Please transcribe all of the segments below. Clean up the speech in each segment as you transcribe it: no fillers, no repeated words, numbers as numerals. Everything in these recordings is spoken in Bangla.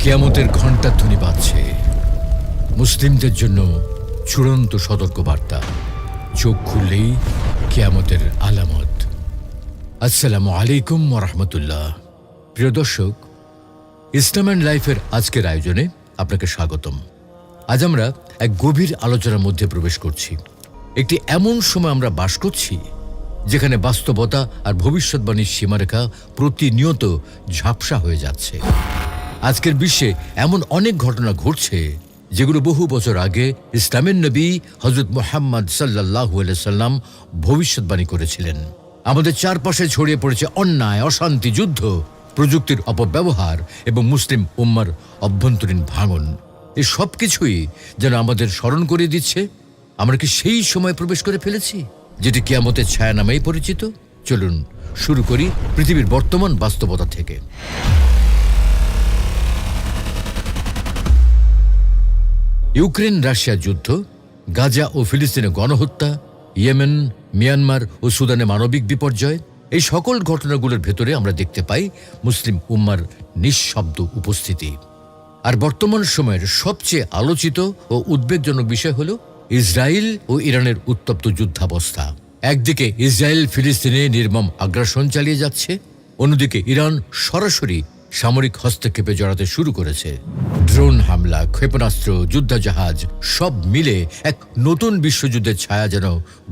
কিয়ামতের ঘণ্টাধ্বনি বাজছে, মুসলিমদের জন্য চূড়ান্ত সতর্কবার্তা। চোখ খুললেই কিয়ামতের আলামত। আসসালামু আলাইকুম ওয়া রাহমাতুল্লাহ। প্রিয় দর্শক, ইসলাম অ্যান্ড লাইফের আজকের আয়োজনে আপনাকে স্বাগতম। আজ আমরা এক গভীর আলোচনার মধ্যে প্রবেশ করছি। একটি এমন সময় আমরা বাস করছি যেখানে বাস্তবতা আর ভবিষ্যৎবাণীর সীমারেখা প্রতিনিয়ত ঝাপসা হয়ে যাচ্ছে। আজকের বিশ্বে এমন অনেক ঘটনা ঘটছে যেগুলো বহু বছর আগে ইসলামের নবী হযরত মুহাম্মদ সাল্লাল্লাহু আলাইহি সাল্লাম ভবিষ্যৎবাণী করেছিলেন। আমাদের চারপাশে ছড়িয়ে পড়েছে অন্যায়, অশান্তি, যুদ্ধ, প্রযুক্তির অপব্যবহার এবং মুসলিম উম্মার অভ্যন্তরীণ ভাঙন। এই সব কিছুই যেন আমাদের স্মরণ করিয়ে দিচ্ছে আমরা কি সেই সময় প্রবেশ করে ফেলেছি যেটি কিয়ামতের ছায়া নামেই পরিচিত। চলুন শুরু করি পৃথিবীর বর্তমান বাস্তবতা থেকে। ইউক্রেন রাশিয়া যুদ্ধ, গাজা ও ফিলিস্তিনে গণহত্যা, ইয়েমেন, মিয়ানমার ও সুদানে মানবিক বিপর্যয়, এই সকল ঘটনাগুলোর ভেতরে আমরা দেখতে পাই মুসলিম উম্মার নিঃশব্দ উপস্থিতি। আর বর্তমান সময়ের সবচেয়ে আলোচিত ও উদ্বেগজনক বিষয় হল ইসরায়েল ও ইরানের উত্তপ্ত যুদ্ধাবস্থা। একদিকে ইসরায়েল ফিলিস্তিনে নির্মম আগ্রাসন চালিয়ে যাচ্ছে, অন্যদিকে ইরান সরাসরি সামরিক হস্তক্ষেপে জড়াতে শুরু করেছে। ড্রোন হামলা, ক্ষেপণাস্ত্র, যুদ্ধজাহাজ সব মিলে এক নতুন বিশ্বযুদ্ধের ছায়া যেন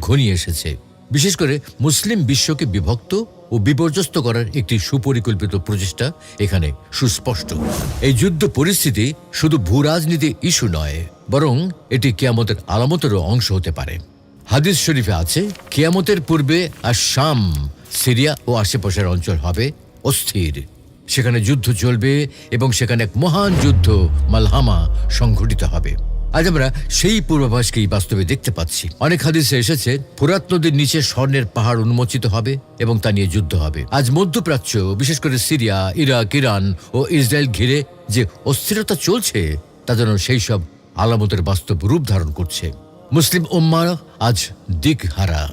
ঘনিয়ে এসেছে। বিশেষ করে মুসলিম বিশ্বকে বিভক্ত ও বিপর্যস্ত করার একটি সুপরিকল্পিত প্রচেষ্টা এখানে সুস্পষ্ট। এই যুদ্ধ পরিস্থিতি শুধু ভূরাজনীতি ইস্যু নয়, বরং এটি কিয়ামতের আলামতেরও অংশ হতে পারে। হাদিস শরীফে আছে, কিয়ামতের পূর্বে আর শাম, সিরিয়া ও আশেপাশের অঞ্চল হবে অস্থির। সেখানে যুদ্ধ চলবে এবং সেখানে এক মহান যুদ্ধ মালহামা সংঘটিত হবে। আজ আমরা সেই পূর্বাভাসকেই বাস্তবে দেখতে পাচ্ছি। অনেক হাদিসে এসেছে ফোরাত নদীর নিচে স্বর্ণের পাহাড় উন্মোচিত হবে এবং তা নিয়ে যুদ্ধ হবে। আজ মধ্যপ্রাচ্য, বিশেষ করে সিরিয়া, ইরাক, ইরান ও ইসরায়েল ঘিরে যে অস্থিরতা চলছে তা যেন সেই সব আলামতের বাস্তব রূপ ধারণ করছে। মুসলিম উম্মাহ আজ দিকহারা।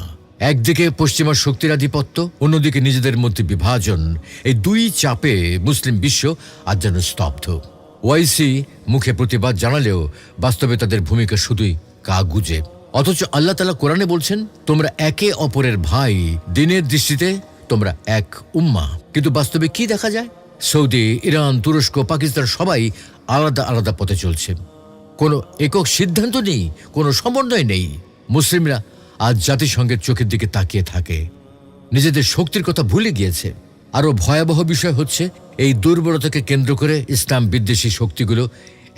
একদিকে পশ্চিমা শক্তির আধিপত্য, অন্যদিকে নিজেদের মধ্যে বিভাজন। এই দুই চাপে মুসলিম বিশ্ব আজ যেন স্তব্ধ। ওয়াইসি মুখে প্রতিবাদ জানালেও বাস্তবে তাদের ভূমিকা শুধুই কাগুজে। অথচ আল্লাহ তাআলা কোরআনে বলছেন, তোমরা একে অপরের ভাই, দিনের দৃষ্টিতে তোমরা এক উম্মাহ। কিন্তু বাস্তবে কি দেখা যায়? সৌদি, ইরান, তুরস্ক, পাকিস্তান সবাই আলাদা আলাদা পথে চলছে। কোনো একক সিদ্ধান্ত নেই, কোনো সমন্বয় নেই। মুসলিমরা আজ জাতিসংঘের চোখের দিকে তাকিয়ে থাকে, নিজেদের শক্তির কথা ভুলে গিয়েছে। আরও ভয়াবহ বিষয় হচ্ছে, এই দুর্বলতাকে কেন্দ্র করে ইসলাম বিদ্বেষী শক্তিগুলো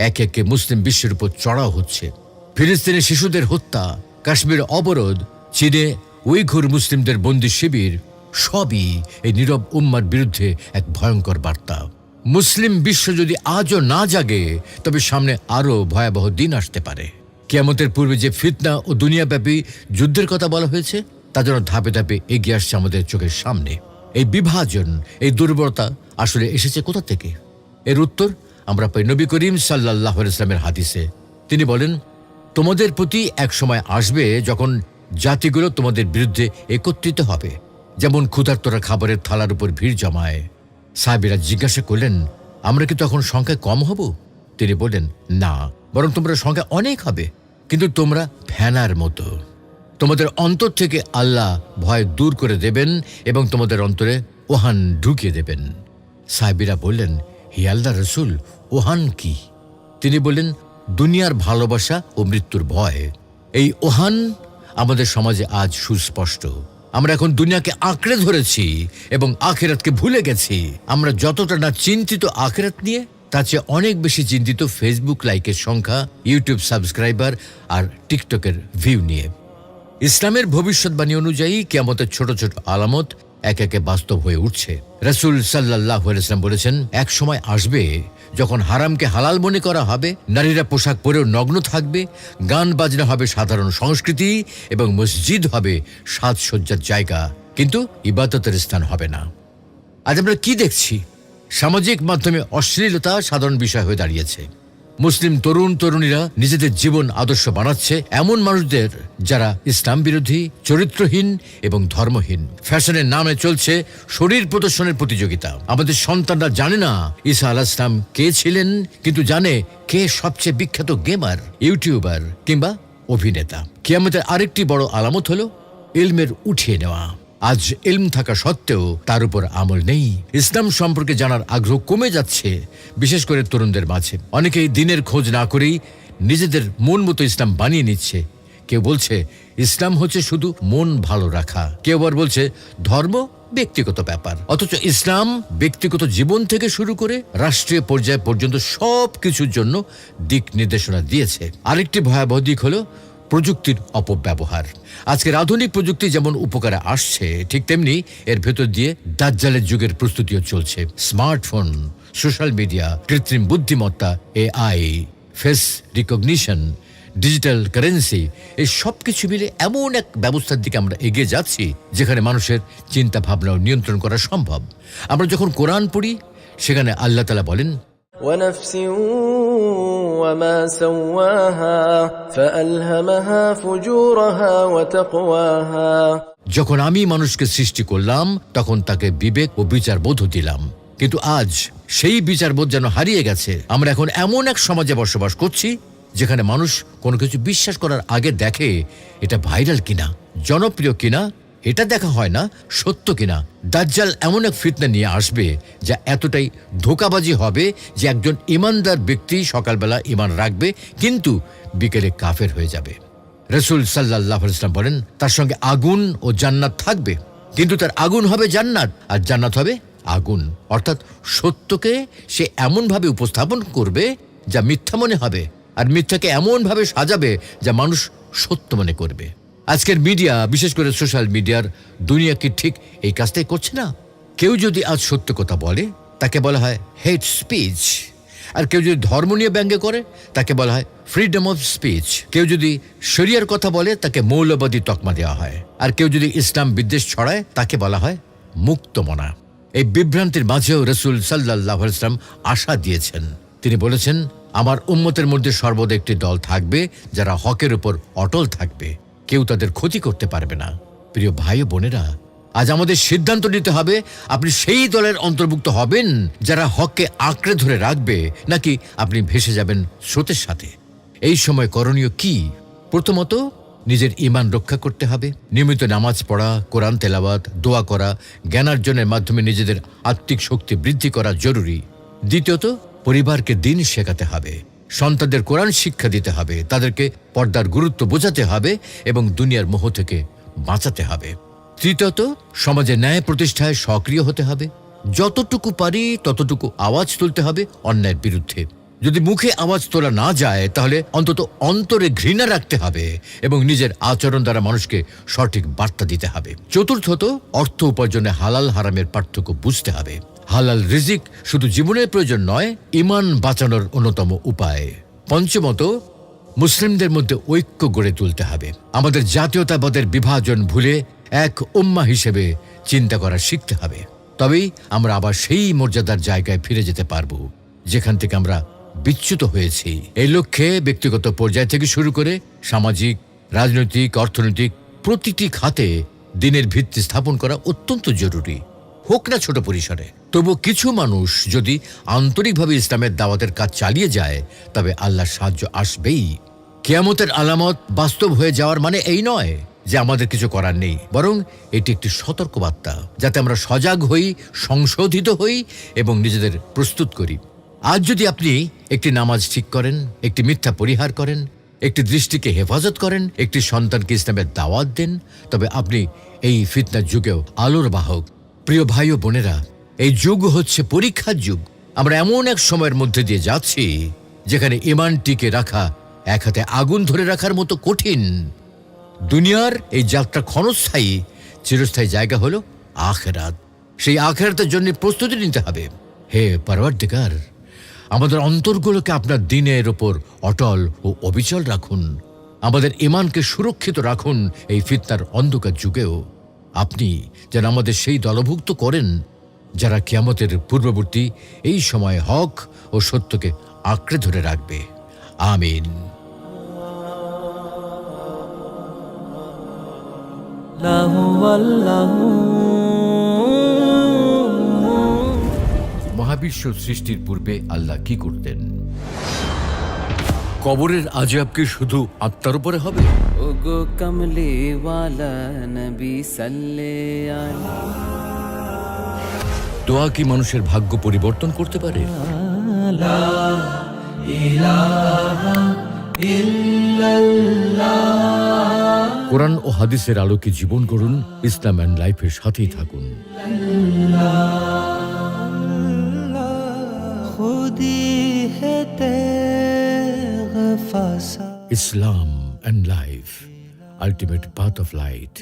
একে একে মুসলিম বিশ্বের উপর চড়াও হচ্ছে। ফিলিস্তিনে শিশুদের হত্যা, কাশ্মীর অবরোধ, চীনে উইঘুর মুসলিমদের বন্দি শিবির সবই এই নীরব উম্মার বিরুদ্ধে এক ভয়ঙ্কর বার্তা। মুসলিম বিশ্ব যদি আজও না জাগে, তবে সামনে আরও ভয়াবহ দিন আসতে পারে। কিয়ামতের পূর্বে যে ফিতনা ও দুনিয়াব্যাপী যুদ্ধের কথা বলা হয়েছে তা যেন ধাপে ধাপে এগিয়ে আসছে আমাদের চোখের সামনে। এই বিভাজন, এই দুর্বলতা আসলে এসেছে কোথা থেকে? এর উত্তর আমরা পাই নবী করিম সাল্লাল্লাহু আলাইহি ওয়াসাল্লামের হাদিসে। তিনি বলেন, তোমাদের প্রতি এক সময় আসবে যখন জাতিগুলো তোমাদের বিরুদ্ধে একত্রিত হবে, যেমন ক্ষুধার্তরা খাবারের থালার উপর ভিড় জমায়। সাহাবীরা জিজ্ঞাসা করলেন, আমরা কি তখন সংখ্যায় কম হব? তিনি বললেন, না, বরং তোমরা সংখ্যা অনেক হবে, কিন্তু তোমরা ফেনার মতো। তোমাদের অন্তর থেকে আল্লাহ ভয় দূর করে দেবেন এবং তোমাদের অন্তরে ওহান ঢুকিয়ে দেবেন। সাহাবীরা বললেন, হে আল্লাহর রাসূল, ওহান কি? তিনি বললেন, দুনিয়ার ভালোবাসা ও মৃত্যুর ভয়। এই ওহান আমাদের সমাজে আজ সুস্পষ্ট। আমরা এখন দুনিয়াকে আঁকড়ে ধরেছি এবং আখিরাতকে ভুলে গেছি। আমরা যতটা না চিন্তিত আখিরাত নিয়ে, তার চেয়ে অনেক বেশি চিন্তিত ফেসবুক লাইকের সংখ্যা, ইউটিউব সাবস্ক্রাইবার আর টিকটকের ভিউ নিয়ে। ইসলামের ভবিষ্যৎবাণী অনুযায়ী কিয়ামতের ছোট ছোট আলামত এক একে বাস্তব হয়ে উঠছে। রাসূল সাল্লাল্লাহু আলাইহি ওয়াসাল্লাম বলেছেন, এক সময় আসবে যখন হারামকে হালাল মনে করা হবে, নারীরা পোশাক পরেও নগ্ন থাকবে, গান বাজনা হবে সাধারণ সংস্কৃতি এবং মসজিদ হবে সাজসজ্জার জায়গা, কিন্তু ইবাদতের স্থান হবে না। আজ আমরা কি দেখছি? সামাজিক মাধ্যমে অশ্লীলতা সাধারণ বিষয় হয়ে দাঁড়িয়েছে। মুসলিম তরুণ তরুণীরা নিজেদের জীবন আদর্শ বানাচ্ছে এমন মানুষদের যারা ইসলাম বিরোধী, চরিত্রহীন এবং ধর্মহীন। ফ্যাশনের নামে চলছে শরীর প্রদর্শনের প্রতিযোগিতা। আমাদের সন্তানরা জানে না ঈসা আলাইহিস সালাম কে ছিলেন, কিন্তু জানে কে সবচেয়ে বিখ্যাত গেমার, ইউটিউবার কিংবা অভিনেতা। কিয়ামতের আরেকটি বড় আলামত হলো ইলমের উঠিয়ে নেওয়া। আজ ইলম থাকা সত্ত্বেও তার উপর আমল নেই। ইসলাম সম্পর্কে জানার আগ্রহ কমে যাচ্ছে, বিশেষ করে তরুণদের মাঝে। অনেকেই দিনের খোঁজ না করেই নিজেদের মন মতো ইসলাম বানিয়ে নিচ্ছে। কেউ বলছে ইসলাম হচ্ছে শুধু মন ভালো রাখা, কেউ আবার বলছে ধর্ম ব্যক্তিগত ব্যাপার। অথচ ইসলাম ব্যক্তিগত জীবন থেকে শুরু করে রাষ্ট্রীয় পর্যায় পর্যন্ত সব কিছুর জন্য দিক নির্দেশনা দিয়েছে। আরেকটি ভয়াবহ দিক হলো প্রযুক্তির অপব্যবহার। আজকের আধুনিক প্রযুক্তি যেমন উপকারে আসছে, ঠিক তেমনি এর ভেতর দিয়ে দাজ্জালের যুগের প্রস্তুতিও চলছে। স্মার্টফোন, সোশ্যাল মিডিয়া, কৃত্রিম বুদ্ধিমত্তা, AI, face recognition, digital currency, এই সব কিছু মিলে এমন এক ব্যবস্থার দিকে আমরা এগিয়ে যাচ্ছি যেখানে মানুষের চিন্তা ভাবনাও নিয়ন্ত্রণ করা সম্ভব। আমরা যখন কোরআন পড়ি সেখানে আল্লাহ তাআলা বলেন, ونفس وما سواها فألهمها فجورها وتقواها। যখন আমি মানুষকে সৃষ্টি করলাম তখন তাকে বিবেক ও বিচারবোধ দিলাম, কিন্তু আজ সেই বিচারবোধ যেন হারিয়ে গেছে। আমরা এখন এমন এক সমাজে বসবাস করছি যেখানে মানুষ কোনো কিছু বিশ্বাস করার আগে দেখে এটা ভাইরাল কিনা, জনপ্রিয় কিনা, এটা দেখা হয় না সত্য কিনা। দাজ্জাল এমন এক ফিতনা নিয়ে আসবে যা এতটাই ধোঁকাবাজি হবে যে একজন ইমানদার ব্যক্তি সকালবেলা ইমান রাখবে কিন্তু বিকেলে কাফের হয়ে যাবে। রাসূল সাল্লাল্লাহু আলাইহি ওয়াসাল্লাম বলেন, তার সঙ্গে আগুন ও জান্নাত থাকবে, কিন্তু তার আগুন হবে জান্নাত আর জান্নাত হবে আগুন। অর্থাৎ সত্যকে সে এমনভাবে উপস্থাপন করবে যা মিথ্যা মনে হবে, আর মিথ্যাকে এমনভাবে সাজাবে যা মানুষ সত্য মনে করবে। আজকের মিডিয়া, বিশেষ করে সোশ্যাল মিডিয়ার দুনিয়া কি ঠিক এই কাজটাই করছে না? কেউ যদি আজ সত্য কথা বলে তাকে বলা হয় হেট স্পিচ, আর কেউ যদি ধর্ম নিয়ে ব্যঙ্গ করে তাকে বলা হয় ফ্রিডম অফ স্পিচ। কেউ যদি শরিয়ার কথা বলে তাকে মৌলবাদী তকমা দেওয়া হয়, আর কেউ যদি ইসলাম বিদ্বেষ ছড়ায় তাকে বলা হয় মুক্তমনা। এই বিভ্রান্তির মাঝেও রাসূল সাল্লাল্লাহু আলাইহি ওয়াসাল্লাম আশা দিয়েছেন। তিনি বলেছেন, আমার উম্মতের মধ্যে সর্বদা একটি দল থাকবে যারা হকের উপর অটল থাকবে, কেউ তাদের ক্ষতি করতে পারবে না। প্রিয় ভাই ও বোনেরা, আজ আমাদের সিদ্ধান্ত নিতে হবে আপনি সেই দলের অন্তর্ভুক্ত হবেন যারা হককে আঁকড়ে ধরে রাখবে, নাকি আপনি ভেসে যাবেন স্রোতের সাথে। এই সময় করণীয় কি? প্রথমত, নিজের ঈমান রক্ষা করতে হবে। নিয়মিত নামাজ পড়া, কোরআন তেলাওয়াত, দোয়া করা, জ্ঞানার্জনের মাধ্যমে নিজেদের আত্মিক শক্তি বৃদ্ধি করা জরুরি। দ্বিতীয়ত, পরিবারকে দ্বীন শেখাতে হবে, সন্তানদের কোরআন শিক্ষা দিতে হবে, তাদেরকে পর্দার গুরুত্ব বোঝাতে হবে এবং দুনিয়ার মোহ থেকে বাঁচাতে হবে। তৃতীয়ত, সমাজে ন্যায় প্রতিষ্ঠায় সক্রিয় হতে হবে। যতটুকু পারি ততটুকু আওয়াজ তুলতে হবে অন্যায়ের বিরুদ্ধে। যদি মুখে আওয়াজ তোলা না যায় তাহলে অন্তত অন্তরে ঘৃণা রাখতে হবে এবং নিজের আচরণ দ্বারা মানুষকে সঠিক বার্তা দিতে হবে। চতুর্থত, অর্থ উপার্জনে হালাল হারামের পার্থক্য বুঝতে হবে। হালাল রিজিক শুধু জীবনের প্রয়োজন নয়, ঈমান বাঁচানোর অন্যতম উপায়। পঞ্চমত, মুসলিমদের মধ্যে ঐক্য গড়ে তুলতে হবে। আমাদের জাতীয়তাবাদের বিভাজন ভুলে এক উম্মাহ হিসেবে চিন্তা করা শিখতে হবে। তবেই আমরা আবার সেই মর্যাদার জায়গায় ফিরে যেতে পারবো যেখান থেকে আমরা বিচ্যুত হয়েছি। এই লক্ষ্যে ব্যক্তিগত পর্যায় থেকে শুরু করে সামাজিক, রাজনৈতিক, অর্থনৈতিক প্রতিটি খাতে দিনের ভিত্তি স্থাপন করা অত্যন্ত জরুরি, হোক না ছোট পরিসরে। তবু কিছু মানুষ যদি আন্তরিকভাবে ইসলামের দাওয়াতের কাজ চালিয়ে যায় তবে আল্লাহর সাহায্য আসবেই। কিয়ামতের আলামত বাস্তব হয়ে যাওয়ার মানে এই নয় যে আমাদের কিছু করার নেই, বরং এটি একটি সতর্কবার্তা যাতে আমরা সজাগ হই, সংশোধিত হই এবং নিজেদের প্রস্তুত করি। আজ যদি আপনি একটি নামাজ ঠিক করেন, একটি মিথ্যা পরিহার করেন, একটি দৃষ্টিকে হেফাজত করেন, একটি সন্তানকে ইসলামের দাওয়াত দেন, তবে আপনি এই ফিতনার যুগেও আলোর বাহক। প্রিয় ভাই ও বোনেরা, এই যুগ হচ্ছে পরীক্ষার যুগ। আমরা এমন এক সময়ের মধ্যে দিয়ে যাচ্ছি যেখানে ঈমান টিকে রাখা এক হাতে আগুন ধরে রাখার মতো কঠিন। দুনিয়ার এই যাত্রা ক্ষণস্থায়ী, চিরস্থায়ী জায়গা হলো আখিরাত। সেই আখিরাতের জন্য প্রস্তুতি নিতে হবে। হে পরওয়ারদিগার, আমাদের অন্তরগুলোকে আপনার দ্বীনের ওপর অটল ও অবিচল রাখুন। আমাদের ঈমানকে সুরক্ষিত রাখুন এই ফিতনার অন্ধকার যুগেও। আপনি যেন আমাদের সেই দলভুক্ত করেন যারা কিয়ামতের পূর্ববর্তী এই সময়ে হক ও সত্যকে আঁকড়ে ধরে রাখবে। আমিন। মহাবিশ্ব সৃষ্টির পূর্বে আল্লাহ কি করতেন? কবরের আযাব কি শুধু আত্মার উপরে হবে? ওগো কমলে ওয়ালা নবী সাল্লে আলা দোয়া কি মানুষের ভাগ্য পরিবর্তন করতে পারে? কোরআন ও হাদিসের আলোকে জীবন গড়ুন। ইসলাম অ্যান্ড লাইফের সাথেই থাকুন। Islam and life, ultimate path of light.